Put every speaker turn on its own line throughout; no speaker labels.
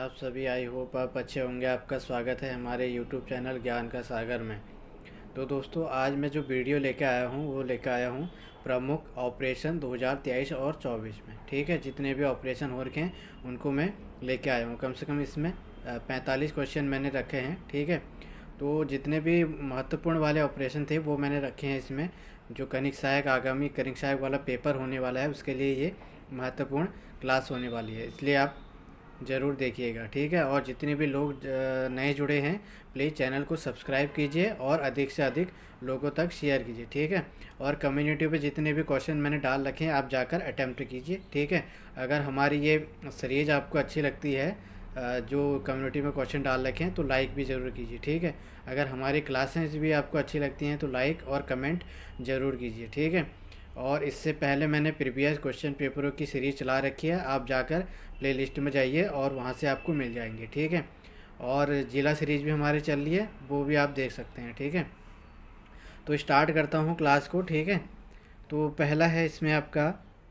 आप सभी I hope आप अच्छे होंगे। आपका स्वागत है हमारे यूट्यूब चैनल ज्ञान का सागर में। तो दोस्तों, आज मैं जो वीडियो लेके आया हूँ वो लेके आया हूँ प्रमुख ऑपरेशन 2023 और 24 में। ठीक है, जितने भी ऑपरेशन हो रखे हैं उनको मैं लेके आया हूँ। कम से कम इसमें 45 क्वेश्चन मैंने रखे हैं। ठीक है, तो जितने भी महत्वपूर्ण वाले ऑपरेशन थे वो मैंने रखे हैं इसमें। जो कनिक सहायक आगामी कनिक सहायक वाला पेपर होने वाला है उसके लिए ये महत्वपूर्ण क्लास होने वाली है, इसलिए आप ज़रूर देखिएगा। ठीक है, और जितने भी लोग नए जुड़े हैं प्लीज़ चैनल को सब्सक्राइब कीजिए और अधिक से अधिक लोगों तक शेयर कीजिए। ठीक है, और कम्युनिटी पे जितने भी क्वेश्चन मैंने डाल रखे हैं आप जाकर अटेम्प्ट कीजिए। ठीक है, अगर हमारी ये सीरीज आपको अच्छी लगती है, जो कम्युनिटी में क्वेश्चन डाल रखे हैं, तो लाइक भी ज़रूर कीजिए। ठीक है, अगर हमारी क्लासेस भी आपको अच्छी लगती हैं तो लाइक और कमेंट ज़रूर कीजिए। ठीक है, और इससे पहले मैंने प्रीवियस क्वेश्चन पेपरों की सीरीज़ चला रखी है, आप जाकर प्लेलिस्ट में जाइए और वहाँ से आपको मिल जाएंगे। ठीक है, और जिला सीरीज़ भी हमारी चल रही है, वो भी आप देख सकते हैं। ठीक है, तो स्टार्ट करता हूँ क्लास को। ठीक है, तो पहला है इसमें आपका,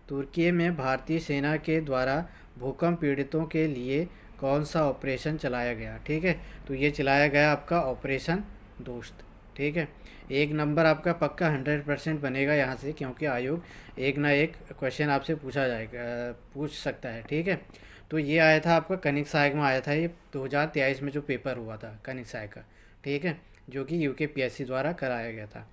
तुर्की में भारतीय सेना के द्वारा भूकंप पीड़ितों के लिए कौन सा ऑपरेशन चलाया गया। ठीक है, तो ये चलाया गया आपका ऑपरेशन दोस्त। ठीक है, एक नंबर आपका पक्का 100% बनेगा यहाँ से, क्योंकि आयोग एक ना एक क्वेश्चन आपसे पूछ सकता है। ठीक है, तो ये आया था आपका कनिक सहायक में आया था, ये 2023 में जो पेपर हुआ था कनिक सहायक का। ठीक है, जो कि यूकेपीएससी द्वारा कराया गया था।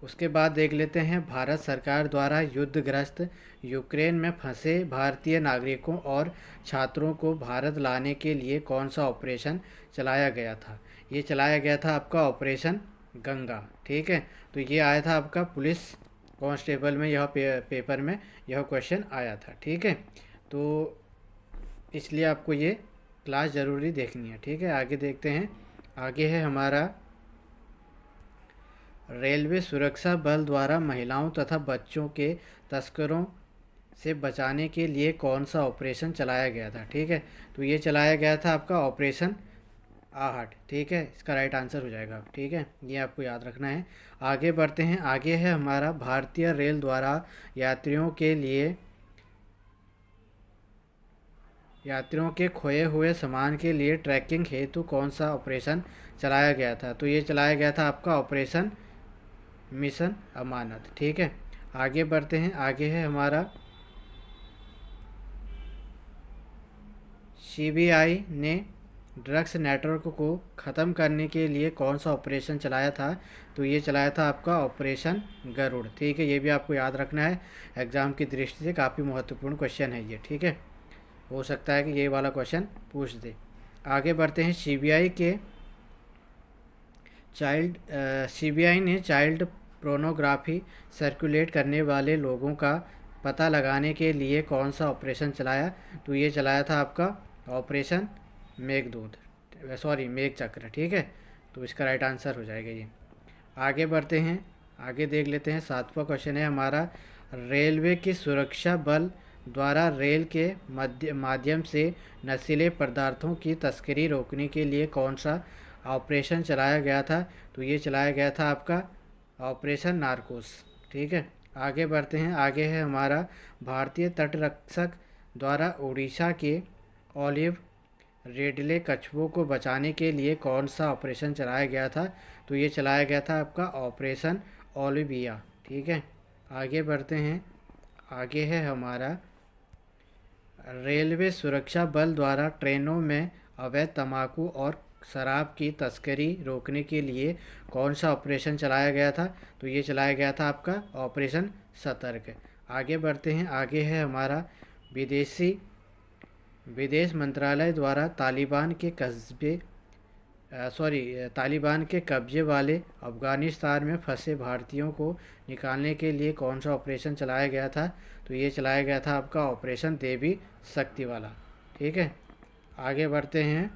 उसके बाद देख लेते हैं, भारत सरकार द्वारा युद्धग्रस्त यूक्रेन में फंसे भारतीय नागरिकों और छात्रों को भारत लाने के लिए कौन सा ऑपरेशन चलाया गया था। ये चलाया गया था आपका ऑपरेशन गंगा। ठीक है, तो ये आया था आपका पुलिस कांस्टेबल में, यह पेपर में यह क्वेश्चन आया था। ठीक है, तो इसलिए आपको ये क्लास ज़रूरी देखनी है। ठीक है, आगे देखते हैं। आगे है हमारा, रेलवे सुरक्षा बल द्वारा महिलाओं तथा बच्चों के तस्करों से बचाने के लिए कौन सा ऑपरेशन चलाया गया था। ठीक है, तो ये चलाया गया था आपका ऑपरेशन आहट। ठीक है, इसका राइट आंसर हो जाएगा। ठीक है, ये आपको याद रखना है। आगे बढ़ते हैं। आगे है हमारा, भारतीय रेल द्वारा यात्रियों के खोए हुए सामान के लिए ट्रैकिंग हेतु कौन सा ऑपरेशन चलाया गया था। तो ये चलाया गया था आपका ऑपरेशन मिशन अमानत। ठीक है, आगे बढ़ते हैं। आगे है हमारा, सीबीआई ने ड्रग्स नेटवर्क को ख़त्म करने के लिए कौन सा ऑपरेशन चलाया था। तो ये चलाया था आपका ऑपरेशन गरुड़। ठीक है, ये भी आपको याद रखना है, एग्ज़ाम की दृष्टि से काफ़ी महत्वपूर्ण क्वेश्चन है ये। ठीक है, हो सकता है कि ये वाला क्वेश्चन पूछ दे। आगे बढ़ते हैं। सीबीआई ने चाइल्ड पोर्नोग्राफी सर्कुलेट करने वाले लोगों का पता लगाने के लिए कौन सा ऑपरेशन चलाया। तो ये चलाया था आपका ऑपरेशन मेघचक्र। ठीक है, तो इसका राइट आंसर हो जाएगा ये। आगे बढ़ते हैं। आगे देख लेते हैं। 7वां क्वेश्चन है हमारा, रेलवे की सुरक्षा बल द्वारा रेल के माध्यम से नशीले पदार्थों की तस्करी रोकने के लिए कौन सा ऑपरेशन चलाया गया था। तो ये चलाया गया था आपका ऑपरेशन नारकोस। ठीक है, आगे बढ़ते हैं। आगे है हमारा, भारतीय तटरक्षक द्वारा उड़ीसा के ऑलिव रेडले कछुओं को बचाने के लिए कौन सा ऑपरेशन चलाया गया था। तो ये चलाया गया था आपका ऑपरेशन ओलिविया। ठीक है, आगे बढ़ते हैं। आगे है हमारा, रेलवे सुरक्षा बल द्वारा ट्रेनों में अवैध तंबाकू और शराब की तस्करी रोकने के लिए कौन सा ऑपरेशन चलाया गया था। तो ये चलाया गया था आपका ऑपरेशन सतर्क। आगे बढ़ते हैं। आगे है हमारा, विदेश मंत्रालय द्वारा तालिबान के कब्जे वाले अफ़गानिस्तान में फंसे भारतीयों को निकालने के लिए कौन सा ऑपरेशन चलाया गया था। तो ये चलाया गया था आपका ऑपरेशन देवी शक्ति वाला। ठीक है, आगे बढ़ते हैं।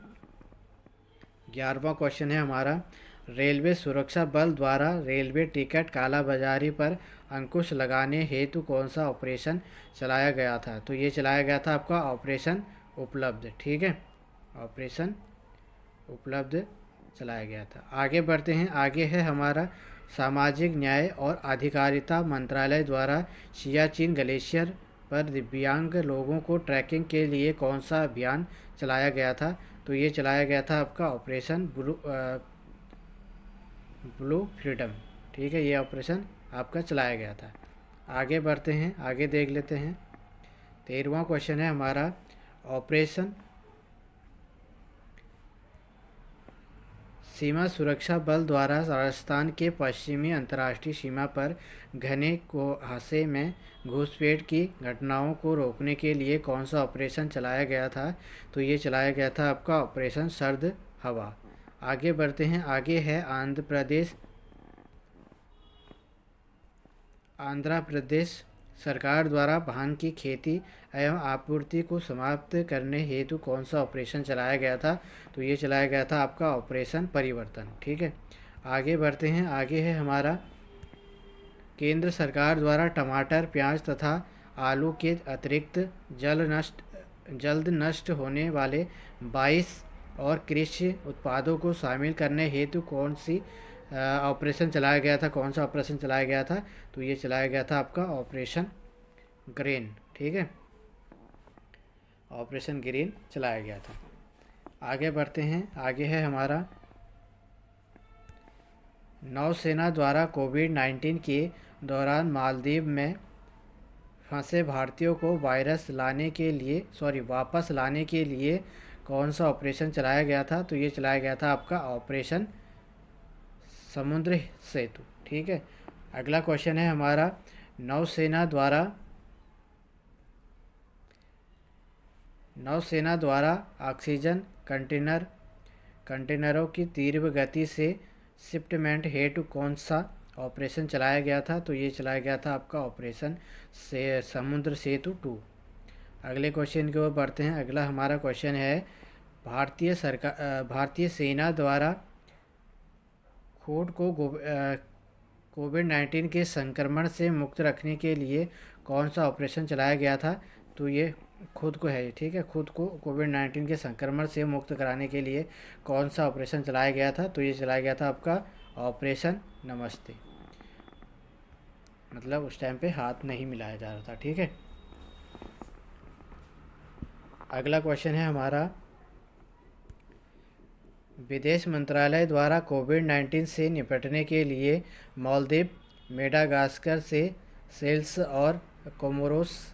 11वां क्वेश्चन है हमारा, रेलवे सुरक्षा बल द्वारा रेलवे टिकट कालाबाजारी पर अंकुश लगाने हेतु कौन सा ऑपरेशन चलाया गया था। तो ये चलाया गया था आपका ऑपरेशन उपलब्ध। ठीक है, ऑपरेशन उपलब्ध चलाया गया था। आगे बढ़ते हैं। आगे है हमारा, सामाजिक न्याय और अधिकारिता मंत्रालय द्वारा सियाचिन ग्लेशियर पर दिव्यांग लोगों को ट्रैकिंग के लिए कौन सा अभियान चलाया गया था? तो ये चलाया गया था आपका ऑपरेशन ब्लू फ्रीडम। ठीक है, ये ऑपरेशन आपका चलाया गया था। आगे बढ़ते हैं, आगे देख लेते हैं। 13वां क्वेश्चन है हमारा, ऑपरेशन सीमा सुरक्षा बल द्वारा राजस्थान के पश्चिमी अंतर्राष्ट्रीय सीमा पर घने कुहासे में घुसपैठ की घटनाओं को रोकने के लिए कौन सा ऑपरेशन चलाया गया था? तो ये चलाया गया था आपका ऑपरेशन सर्द हवा। आगे बढ़ते हैं, आगे है आंध्र प्रदेश सरकार द्वारा भांग की खेती एवं आपूर्ति को समाप्त करने हेतु कौन सा ऑपरेशन चलाया गया था? तो ये चलाया गया था आपका ऑपरेशन परिवर्तन। ठीक है, आगे बढ़ते हैं, आगे है हमारा, केंद्र सरकार द्वारा टमाटर, प्याज तथा आलू के अतिरिक्त जल्द नष्ट होने वाले 22 और कृषि उत्पादों को शामिल करने हेतु कौन सी ऑपरेशन चलाया गया था? कौन सा ऑपरेशन चलाया गया था? तो ये चलाया गया था आपका ऑपरेशन ग्रीन। ठीक है, ऑपरेशन ग्रीन चलाया गया था। आगे बढ़ते हैं, आगे है हमारा, नौसेना द्वारा कोविड-19 के दौरान मालदीव में फंसे भारतीयों को वापस लाने के लिए कौन सा ऑपरेशन चलाया गया था? तो ये चलाया गया था आपका ऑपरेशन समुद्र सेतु। ठीक है, अगला क्वेश्चन है हमारा, नौसेना द्वारा ऑक्सीजन कंटेनरों की तीव्र गति से शिपमेंट हेतु कौन सा ऑपरेशन चलाया गया था? तो ये चलाया गया था आपका ऑपरेशन समुद्र सेतु 2। अगले क्वेश्चन की ओर बढ़ते हैं। अगला हमारा क्वेश्चन है, भारतीय सेना द्वारा खुद को कोविड-19 के संक्रमण से मुक्त रखने के लिए कौन सा ऑपरेशन चलाया गया था? तो ये खुद को है, ठीक है, खुद को कोविड-19 के संक्रमण से मुक्त कराने के लिए कौन सा ऑपरेशन चलाया गया था? तो ये चलाया गया था आपका ऑपरेशन नमस्ते। मतलब उस टाइम पे हाथ नहीं मिलाया जा रहा था। ठीक है, अगला क्वेश्चन है हमारा, विदेश मंत्रालय द्वारा कोविड-19 से निपटने के लिए मालदीव, मेडागास्कर से सेल्स और कोमोरोस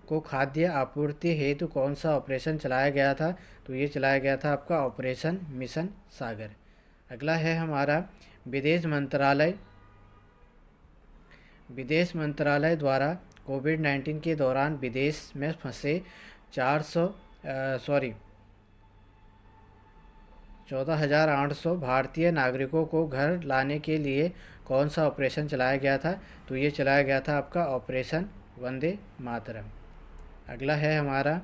को खाद्य आपूर्ति हेतु कौन सा ऑपरेशन चलाया गया था? तो ये चलाया गया था आपका ऑपरेशन मिशन सागर। अगला है हमारा, विदेश मंत्रालय द्वारा कोविड-19 के दौरान विदेश में फंसे 14,800 भारतीय नागरिकों को घर लाने के लिए कौन सा ऑपरेशन चलाया गया था? तो ये चलाया गया था आपका ऑपरेशन वंदे मातरम। अगला है हमारा,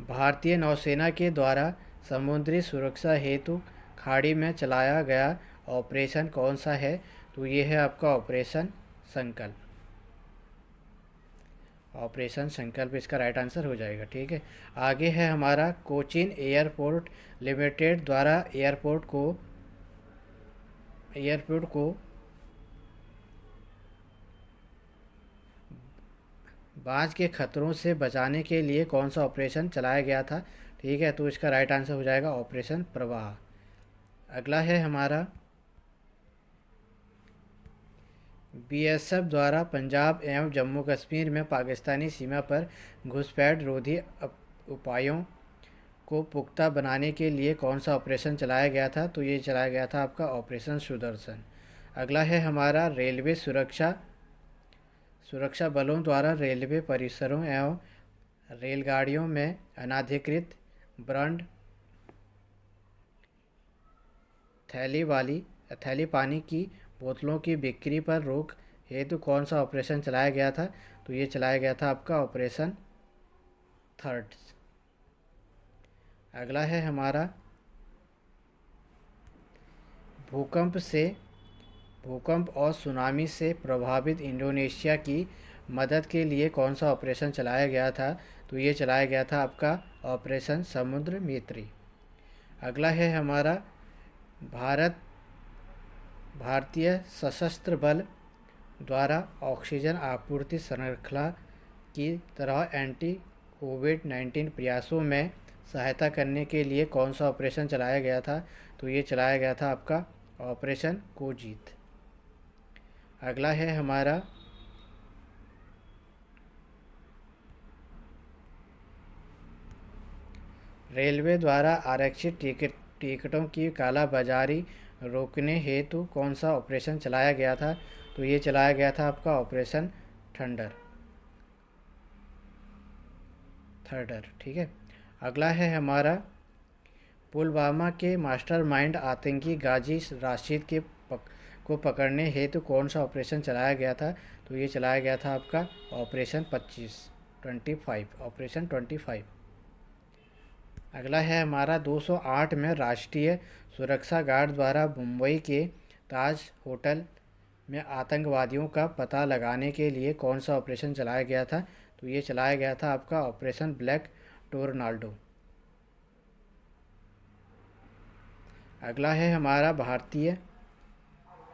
भारतीय नौसेना के द्वारा समुद्री सुरक्षा हेतु खाड़ी में चलाया गया ऑपरेशन कौन सा है? तो ये है आपका ऑपरेशन संकल्प इसका राइट आंसर हो जाएगा। ठीक है, आगे है हमारा, कोचीन एयरपोर्ट लिमिटेड द्वारा एयरपोर्ट को बाढ़ के खतरों से बचाने के लिए कौन सा ऑपरेशन चलाया गया था? ठीक है, तो इसका राइट आंसर हो जाएगा ऑपरेशन प्रवाह। अगला है हमारा, बीएसएफ द्वारा पंजाब एवं जम्मू कश्मीर में पाकिस्तानी सीमा पर घुसपैठ रोधी उपायों को पुख्ता बनाने के लिए कौन सा ऑपरेशन चलाया गया था? तो ये चलाया गया था आपका ऑपरेशन सुदर्शन। अगला है हमारा, रेलवे सुरक्षा बलों द्वारा रेलवे परिसरों एवं रेलगाड़ियों में अनाधिकृत ब्रांड थैली पानी की बोतलों की बिक्री पर रोक हेतु कौन सा ऑपरेशन चलाया गया था? तो ये चलाया गया था आपका ऑपरेशन थर्ड्स। अगला है हमारा, भूकंप और सुनामी से प्रभावित इंडोनेशिया की मदद के लिए कौन सा ऑपरेशन चलाया गया था? तो ये चलाया गया था आपका ऑपरेशन समुद्र मैत्री। अगला है हमारा, भारतीय सशस्त्र बल द्वारा ऑक्सीजन आपूर्ति श्रृंखला की तरह एंटी कोविड-19 प्रयासों में सहायता करने के लिए कौन सा ऑपरेशन चलाया गया था? तो ये चलाया गया था आपका ऑपरेशन कोजीत। अगला है हमारा रेलवे द्वारा आरक्षित टिकटों की कालाबाजारी रोकने हेतु कौन सा ऑपरेशन चलाया गया था? तो ये चलाया गया था आपका ऑपरेशन थर्डर। ठीक है। अगला है हमारा पुलवामा के मास्टरमाइंड आतंकी गाजी राशिद को पकड़ने हेतु कौन सा ऑपरेशन चलाया गया था? तो ये चलाया गया था आपका ऑपरेशन 25 अगला है हमारा 208 में राष्ट्रीय सुरक्षा गार्ड द्वारा मुंबई के ताज होटल में आतंकवादियों का पता लगाने के लिए कौन सा ऑपरेशन चलाया गया था? तो ये चलाया गया था आपका ऑपरेशन ब्लैक टोर्नाडो। अगला है हमारा भारतीय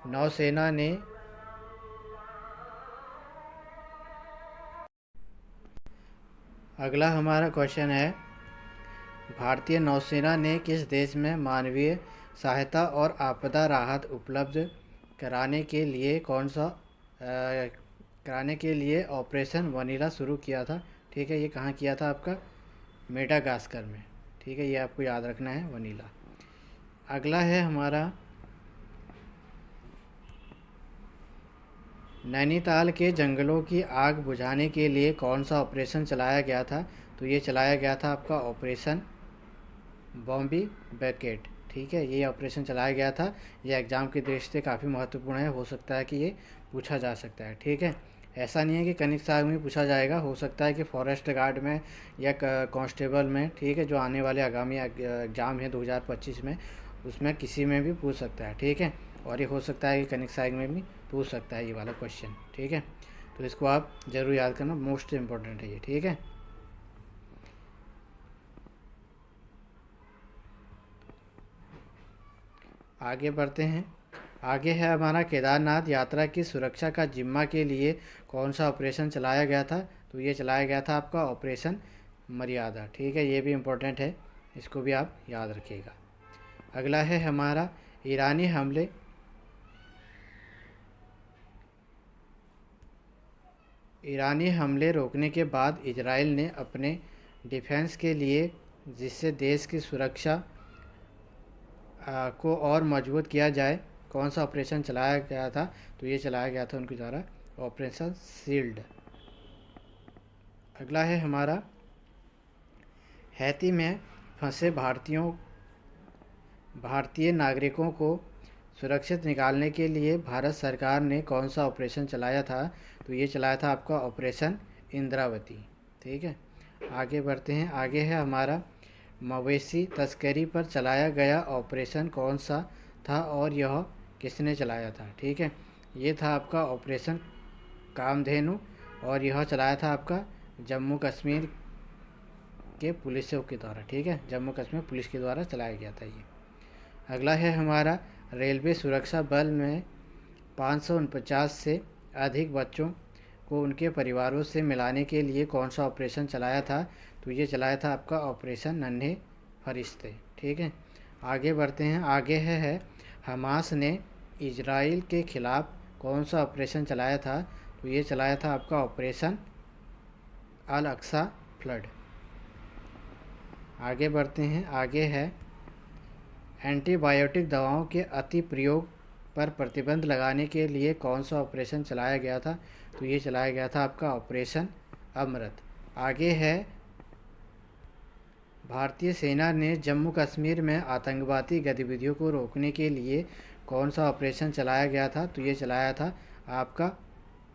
नौसेना ने अगला हमारा क्वेश्चन है भारतीय नौसेना ने किस देश में मानवीय सहायता और आपदा राहत उपलब्ध कराने के लिए ऑपरेशन वनीला शुरू किया था? ठीक है, ये कहाँ किया था आपका मेडागास्कर में। ठीक है, ये आपको याद रखना है वनीला। अगला है हमारा नैनीताल के जंगलों की आग बुझाने के लिए कौन सा ऑपरेशन चलाया गया था? तो ये चलाया गया था आपका ऑपरेशन बॉम्बी बैकेट। ठीक है, ये ऑपरेशन चलाया गया था। ये एग्ज़ाम की दृष्टि से काफ़ी महत्वपूर्ण है, हो सकता है कि ये पूछा जा सकता है। ठीक है, ऐसा नहीं है कि कनिक साग में पूछा जाएगा, हो सकता है कि फॉरेस्ट गार्ड में या कांस्टेबल में, ठीक है, जो आने वाले आगामी एग्ज़ाम है 2025 में, उसमें किसी में भी पूछ सकता है। ठीक है, और ये हो सकता है कि कनिक साग में भी पूछ सकता है ये वाला क्वेश्चन। ठीक है, तो इसको आप ज़रूर याद करना, मोस्ट इम्पोर्टेंट है ये। ठीक है, आगे बढ़ते हैं। आगे है हमारा केदारनाथ यात्रा की सुरक्षा का जिम्मा के लिए कौन सा ऑपरेशन चलाया गया था? तो ये चलाया गया था आपका ऑपरेशन मर्यादा। ठीक है, ये भी इम्पोर्टेंट है, इसको भी आप याद रखिएगा। अगला है हमारा ईरानी हमले रोकने के बाद इजराइल ने अपने डिफेंस के लिए, जिससे देश की सुरक्षा को और मजबूत किया जाए, कौन सा ऑपरेशन चलाया गया था? तो ये चलाया गया था उनके द्वारा ऑपरेशन शील्ड। अगला है हमारा हैती में फंसे भारतीय नागरिकों को सुरक्षित निकालने के लिए भारत सरकार ने कौन सा ऑपरेशन चलाया था? तो ये चलाया था आपका ऑपरेशन इंद्रावती। ठीक है, आगे बढ़ते हैं। आगे है हमारा मवेशी तस्करी पर चलाया गया ऑपरेशन कौन सा था और यह किसने चलाया था? ठीक है, ये था आपका ऑपरेशन कामधेनु और यह चलाया था आपका जम्मू कश्मीर के पुलिसों के द्वारा। ठीक है, जम्मू कश्मीर पुलिस के द्वारा चलाया गया था ये। अगला है हमारा रेलवे सुरक्षा बल में 549 से अधिक बच्चों को उनके परिवारों से मिलाने के लिए कौन सा ऑपरेशन चलाया था? तो ये चलाया था आपका ऑपरेशन नन्हे फरिश्ते। ठीक है, आगे बढ़ते हैं। आगे है हमास ने इजराइल के खिलाफ कौन सा ऑपरेशन चलाया था? तो ये चलाया था आपका ऑपरेशन अल अक्सा फ्लड। आगे बढ़ते हैं। आगे है एंटीबायोटिक दवाओं के अति प्रयोग पर प्रतिबंध लगाने के लिए कौन सा ऑपरेशन चलाया गया था? तो ये चलाया गया था आपका ऑपरेशन अमृत। आगे है भारतीय सेना ने जम्मू कश्मीर में आतंकवादी गतिविधियों को रोकने के लिए कौन सा ऑपरेशन चलाया गया था? तो ये चलाया था आपका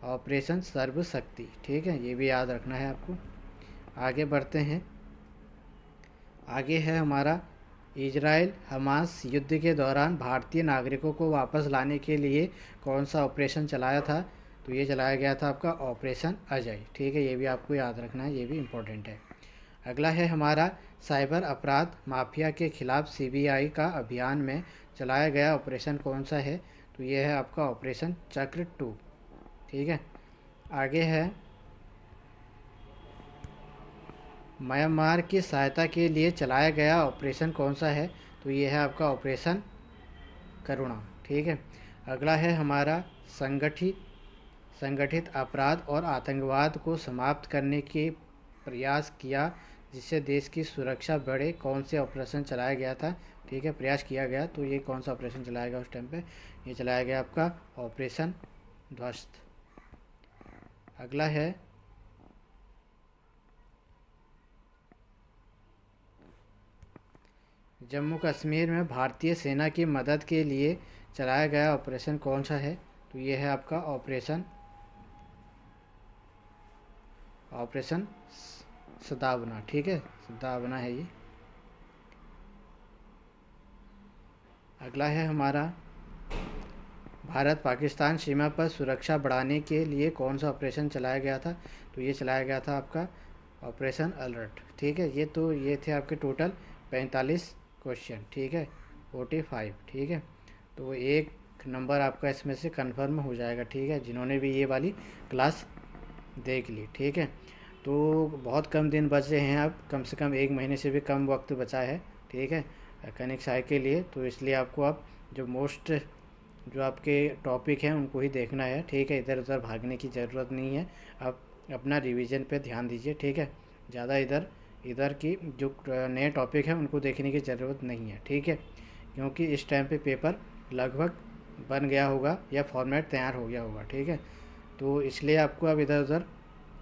ऑपरेशन सर्वशक्ति। ठीक है, ये भी याद रखना है आपको। आगे बढ़ते हैं। आगे है हमारा इजराइल हमास युद्ध के दौरान भारतीय नागरिकों को वापस लाने के लिए कौन सा ऑपरेशन चलाया था? तो ये चलाया गया था आपका ऑपरेशन अजय। ठीक है, ये भी आपको याद रखना है, ये भी इम्पोर्टेंट है। अगला है हमारा साइबर अपराध माफिया के खिलाफ सीबीआई का अभियान में चलाया गया ऑपरेशन कौन सा है? तो ये है आपका ऑपरेशन चक्र 2। ठीक है। आगे है, म्यांमार की सहायता के लिए चलाया गया ऑपरेशन कौन सा है? तो ये है आपका ऑपरेशन करुणा। ठीक है। अगला है हमारा, संगठित संगठित अपराध और आतंकवाद को समाप्त करने के प्रयास किया जिससे देश की सुरक्षा बढ़े, कौन से ऑपरेशन चलाया गया था? ठीक है, प्रयास किया गया, तो ये कौन सा ऑपरेशन चलाया गया उस टाइम पे? ये चलाया गया आपका ऑपरेशन ध्वस्त। अगला है, जम्मू कश्मीर में भारतीय सेना की मदद के लिए चलाया गया ऑपरेशन कौन सा है? तो ये है आपका ऑपरेशन ऑपरेशन सदाबना। ठीक है, सदाबना है ये। अगला है हमारा, भारत पाकिस्तान सीमा पर सुरक्षा बढ़ाने के लिए कौन सा ऑपरेशन चलाया गया था? तो ये चलाया गया था आपका ऑपरेशन अलर्ट। ठीक है, ये थे आपके टोटल 45 क्वेश्चन। ठीक है, 45। ठीक है, तो एक नंबर आपका इसमें से कंफर्म हो जाएगा। ठीक है, जिन्होंने भी ये वाली क्लास देख ली। ठीक है, तो बहुत कम दिन बचे हैं, अब कम से कम 1 महीने से भी कम वक्त बचा है। ठीक है, कनिक्स हाई के लिए, तो इसलिए आपको अब जो आपके टॉपिक हैं उनको ही देखना है। ठीक है, इधर उधर भागने की ज़रूरत नहीं है। आप अपना रिवीजन पे ध्यान दीजिए। ठीक है, ज़्यादा इधर इधर की जो नए टॉपिक हैं उनको देखने की ज़रूरत नहीं है। ठीक है, क्योंकि इस टाइम पे पेपर लगभग बन गया होगा या फॉर्मेट तैयार हो गया होगा। ठीक है, तो इसलिए आपको अब इधर उधर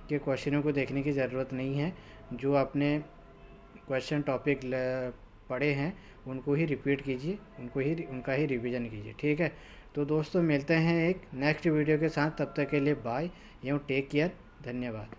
के क्वेश्चनों को देखने की ज़रूरत नहीं है। जो आपने क्वेश्चन टॉपिक पढ़े हैं उनको ही रिपीट कीजिए, उनका ही रिवीजन कीजिए। ठीक है, तो दोस्तों मिलते हैं एक नेक्स्ट वीडियो के साथ, तब तक के लिए बाय, टेक केयर, धन्यवाद।